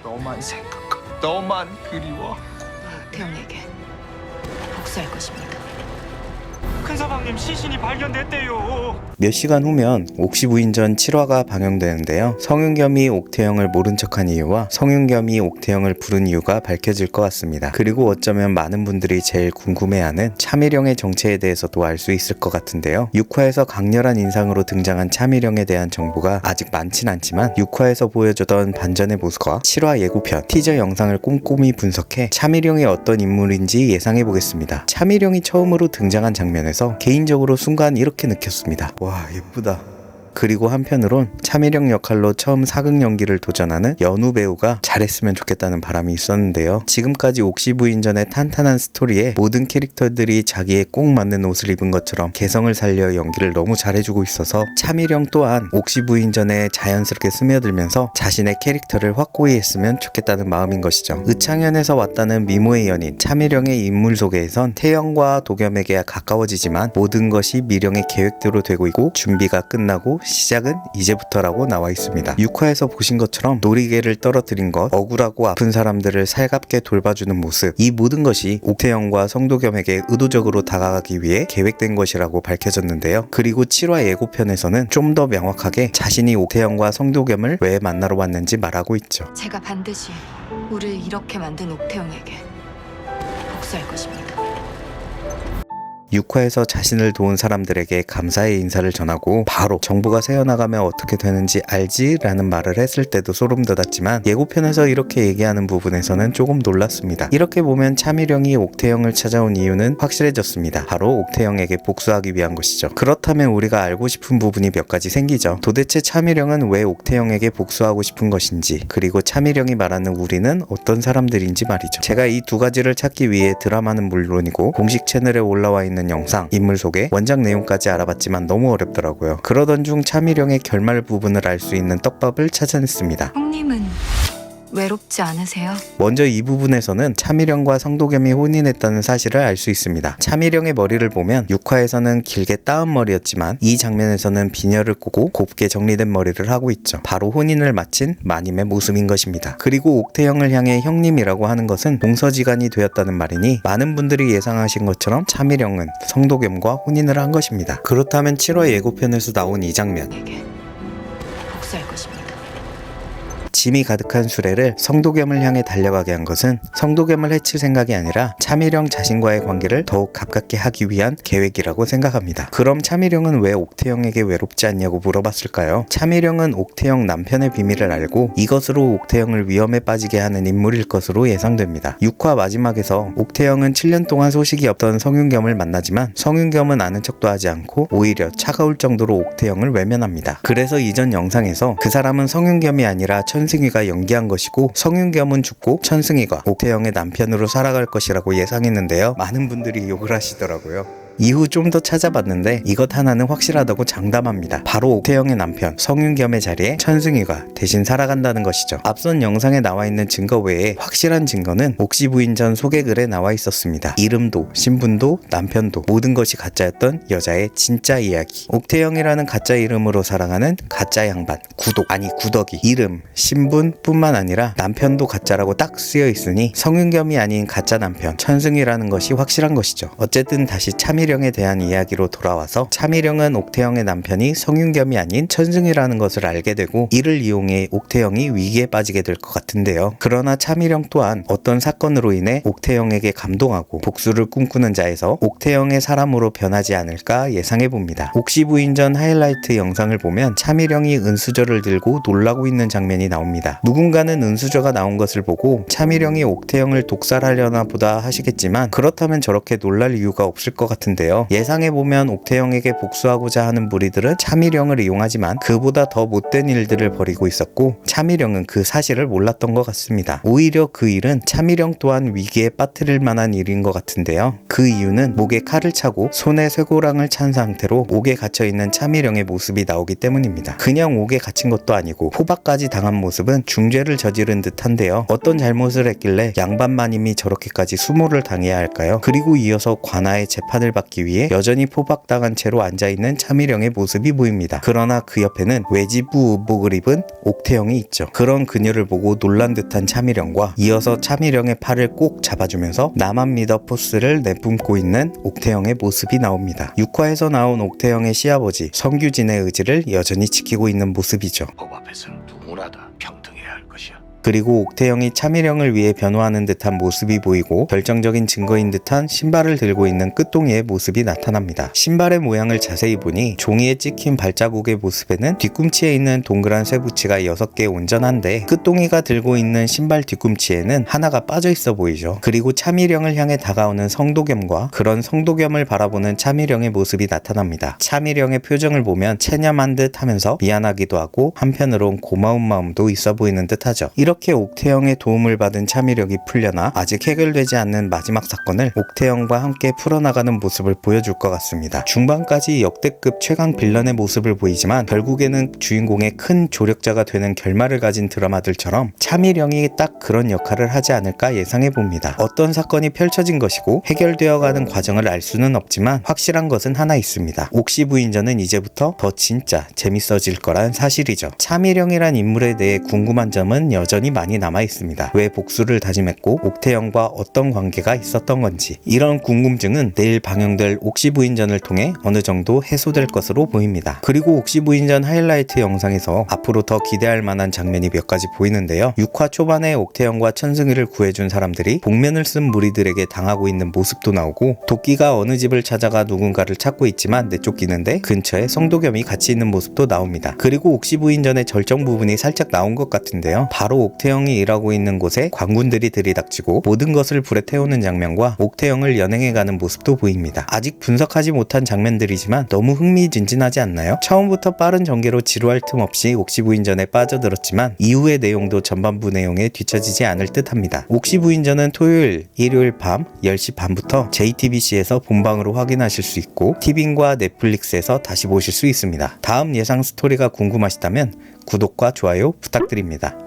너만 생각하고 너만 그리워. 태영에게 복수할 것입니다. 큰서방님 시신이 발견됐대요. 몇 시간 후면 옥시부인전 7화가 방영되는데요. 성윤겸이 옥태영을 모른 척한 이유와 성윤겸이 옥태영을 부른 이유가 밝혀질 것 같습니다. 그리고 어쩌면 많은 분들이 제일 궁금해하는 차미령의 정체에 대해서도 알 수 있을 것 같은데요. 6화에서 강렬한 인상으로 등장한 차미령에 대한 정보가 아직 많진 않지만 6화에서 보여주던 반전의 모습과 7화 예고편, 티저 영상을 꼼꼼히 분석해 차미령이 어떤 인물인지 예상해보겠습니다. 차미령이 처음으로 등장한 장면에서 개인적으로 순간 이렇게 느꼈습니다. 와, 예쁘다. 그리고 한편으론 차미령 역할로 처음 사극 연기를 도전하는 연우 배우가 잘했으면 좋겠다는 바람이 있었는데요. 지금까지 옥시부인전의 탄탄한 스토리에 모든 캐릭터들이 자기에 꼭 맞는 옷을 입은 것처럼 개성을 살려 연기를 너무 잘해주고 있어서 차미령 또한 옥시부인전에 자연스럽게 스며들면서 자신의 캐릭터를 확고히 했으면 좋겠다는 마음인 것이죠. 의창현에서 왔다는 미모의 연인 차미령의 인물 소개에선 태영과 도겸에게 가까워지지만 모든 것이 미령의 계획대로 되고 있고 준비가 끝나고 시작은 이제부터라고 나와 있습니다. 6화에서 보신 것처럼 놀이개를 떨어뜨린 것, 억울하고 아픈 사람들을 살갑게 돌봐주는 모습, 이 모든 것이 옥태영과 성도겸에게 의도적으로 다가가기 위해 계획된 것이라고 밝혀졌는데요. 그리고 7화 예고편에서는 좀 더 명확하게 자신이 옥태영과 성도겸을 왜 만나러 왔는지 말하고 있죠. 제가 반드시 우리를 이렇게 만든 옥태영에게 복수할 것입니다. 6화에서 자신을 도운 사람들에게 감사의 인사를 전하고 바로 정보가 새어나가면 어떻게 되는지 알지? 라는 말을 했을 때도 소름 돋았지만 예고편에서 이렇게 얘기하는 부분에서는 조금 놀랐습니다. 이렇게 보면 차미령이 옥태영을 찾아온 이유는 확실해졌습니다. 바로 옥태영에게 복수하기 위한 것이죠. 그렇다면 우리가 알고 싶은 부분이 몇 가지 생기죠. 도대체 차미령은 왜 옥태영에게 복수하고 싶은 것인지, 그리고 차미령이 말하는 우리는 어떤 사람들인지 말이죠. 제가 이 두 가지를 찾기 위해 드라마는 물론이고 공식 채널에 올라와 있는 영상, 인물 소개, 원작 내용까지 알아봤지만 너무 어렵더라고요. 그러던 중 차미령의 결말 부분을 알 수 있는 떡밥을 찾아냈습니다. 형님은 외롭지 않으세요? 먼저 이 부분에서는 차미령과 성도겸이 혼인했다는 사실을 알 수 있습니다. 차미령의 머리를 보면 6화에서는 길게 따은 머리였지만 이 장면에서는 비녀를 꼬고 곱게 정리된 머리를 하고 있죠. 바로 혼인을 마친 마님의 모습인 것입니다. 그리고 옥태영을 향해 형님이라고 하는 것은 동서지간이 되었다는 말이니 많은 분들이 예상하신 것처럼 차미령은 성도겸과 혼인을 한 것입니다. 그렇다면 7화 예고편에서 나온 이 장면, 에게 복수할 것입니다. 짐이 가득한 수레를 성도겸을 향해 달려가게 한 것은 성도겸을 해칠 생각이 아니라 차미령 자신과의 관계를 더욱 가깝게 하기 위한 계획이라고 생각합니다. 그럼 차미령은 왜 옥태영에게 외롭지 않냐고 물어봤을까요? 차미령은 옥태영 남편의 비밀을 알고 이것으로 옥태영을 위험에 빠지게 하는 인물일 것으로 예상됩니다. 6화 마지막에서 옥태영은 7년 동안 소식이 없던 성윤겸을 만나지만 성윤겸은 아는 척도 하지 않고 오히려 차가울 정도로 옥태영을 외면합니다. 그래서 이전 영상에서 그 사람은 성윤겸이 아니라 천승희가 연기한 것이고 성윤겸은 죽고 천승희가 옥태영의 남편으로 살아갈 것이라고 예상했는데요. 많은 분들이 욕을 하시더라고요. 이후 좀 더 찾아봤는데 이것 하나는 확실하다고 장담합니다. 바로 옥태영의 남편 성윤겸의 자리에 천승희가 대신 살아간다는 것이죠. 앞선 영상에 나와 있는 증거 외에 확실한 증거는 옥시부인전 소개글에 나와 있었습니다. 이름도 신분도 남편도 모든 것이 가짜였던 여자의 진짜 이야기. 옥태영이라는 가짜 이름으로 살아가는 가짜 양반, 구덕이 이름, 신분 뿐만 아니라 남편도 가짜라고 딱 쓰여 있으니 성윤겸이 아닌 가짜 남편 천승희라는 것이 확실한 것이죠. 어쨌든 다시 차미령에 대한 이야기로 돌아와서 차미령은 옥태영의 남편이 성윤겸이 아닌 천승희라는 것을 알게 되고 이를 이용해 옥태영이 위기에 빠지게 될 것 같은데요. 그러나 차미령 또한 어떤 사건으로 인해 옥태영에게 감동하고 복수를 꿈꾸는 자에서 옥태영의 사람으로 변하지 않을까 예상해봅니다. 옥시부인전 하이라이트 영상을 보면 차미령이 은수저를 들고 놀라고 있는 장면이 나옵니다. 누군가는 은수저가 나온 것을 보고 차미령이 옥태영을 독살하려나 보다 하시겠지만 그렇다면 저렇게 놀랄 이유가 없을 것 같은데요. 예상해보면 옥태영에게 복수하고자 하는 무리들은 차미령을 이용하지만 그보다 더 못된 일들을 벌이고 있었고 차미령은 그 사실을 몰랐던 것 같습니다. 오히려 그 일은 차미령 또한 위기에 빠뜨릴 만한 일인 것 같은데요. 그 이유는 목에 칼을 차고 손에 쇠고랑을 찬 상태로 옥에 갇혀있는 차미령의 모습이 나오기 때문입니다. 그냥 옥에 갇힌 것도 아니고 포박까지 당한 모습은 중죄를 저지른 듯한데요. 어떤 잘못을 했길래 양반 마님이 저렇게까지 수모를 당해야 할까요? 그리고 이어서 관아의 재판을 받게 받기 위해 여전히 포박당한 채로 앉아있는 차미령의 모습이 보입니다. 그러나 그 옆에는 외지부 의복을 입은 옥태영이 있죠. 그런 그녀를 보고 놀란 듯한 차미령과 이어서 차미령의 팔을 꼭 잡아주면서 나만 믿어 포스를 내뿜고 있는 옥태영의 모습이 나옵니다. 6화에서 나온 옥태영의 시아버지 성규진의 의지를 여전히 지키고 있는 모습이죠. 법 앞에서는 누구나 다 평등해야 할 것이야. 그리고 옥태영이 차미령을 위해 변호하는 듯한 모습이 보이고 결정적인 증거인 듯한 신발을 들고 있는 끝동이의 모습이 나타납니다. 신발의 모양을 자세히 보니 종이에 찍힌 발자국의 모습에는 뒤꿈치에 있는 동그란 쇠붙이가 6개 온전한데 끝동이가 들고 있는 신발 뒤꿈치에는 하나가 빠져 있어 보이죠. 그리고 차미령을 향해 다가오는 성도겸과 그런 성도겸을 바라보는 차미령의 모습이 나타납니다. 차미령의 표정을 보면 체념한 듯 하면서 미안하기도 하고 한편으론 고마운 마음도 있어 보이는 듯하죠. 이렇게 옥태영의 도움을 받은 차미령이 풀려나 아직 해결되지 않는 마지막 사건을 옥태영과 함께 풀어나가는 모습을 보여줄 것 같습니다. 중반까지 역대급 최강 빌런의 모습을 보이지만 결국에는 주인공의 큰 조력자가 되는 결말을 가진 드라마들처럼 차미령이 딱 그런 역할을 하지 않을까 예상해봅니다. 어떤 사건이 펼쳐진 것이고 해결되어가는 과정을 알 수는 없지만 확실한 것은 하나 있습니다. 옥시부인전은 이제부터 더 진짜 재밌어질 거란 사실이죠. 차미령이란 인물에 대해 궁금한 점은 여전히 많이 남아 있습니다. 왜 복수를 다짐했고 옥태영과 어떤 관계가 있었던 건지 이런 궁금증은 내일 방영될 옥시부인전을 통해 어느 정도 해소될 것으로 보입니다. 그리고 옥시부인전 하이라이트 영상에서 앞으로 더 기대할 만한 장면이 몇 가지 보이는데요. 6화 초반에 옥태영과 천승희를 구해준 사람들이 복면을 쓴 무리들에게 당하고 있는 모습도 나오고 도끼가 어느 집을 찾아가 누군가를 찾고 있지만 내쫓기는데 근처에 성도겸이 같이 있는 모습도 나옵니다. 그리고 옥시부인전의 절정 부분이 살짝 나온 것 같은데요. 바로 옥태영이 일하고 있는 곳에 관군들이 들이닥치고 모든 것을 불에 태우는 장면과 옥태영을 연행해가는 모습도 보입니다. 아직 분석하지 못한 장면들이지만 너무 흥미진진하지 않나요? 처음부터 빠른 전개로 지루할 틈 없이 옥시부인전에 빠져들었지만 이후의 내용도 전반부 내용에 뒤처지지 않을 듯합니다. 옥시부인전은 토요일, 일요일 밤 10시 반부터 JTBC에서 본방으로 확인하실 수 있고 티빙과 넷플릭스에서 다시 보실 수 있습니다. 다음 예상 스토리가 궁금하시다면 구독과 좋아요 부탁드립니다.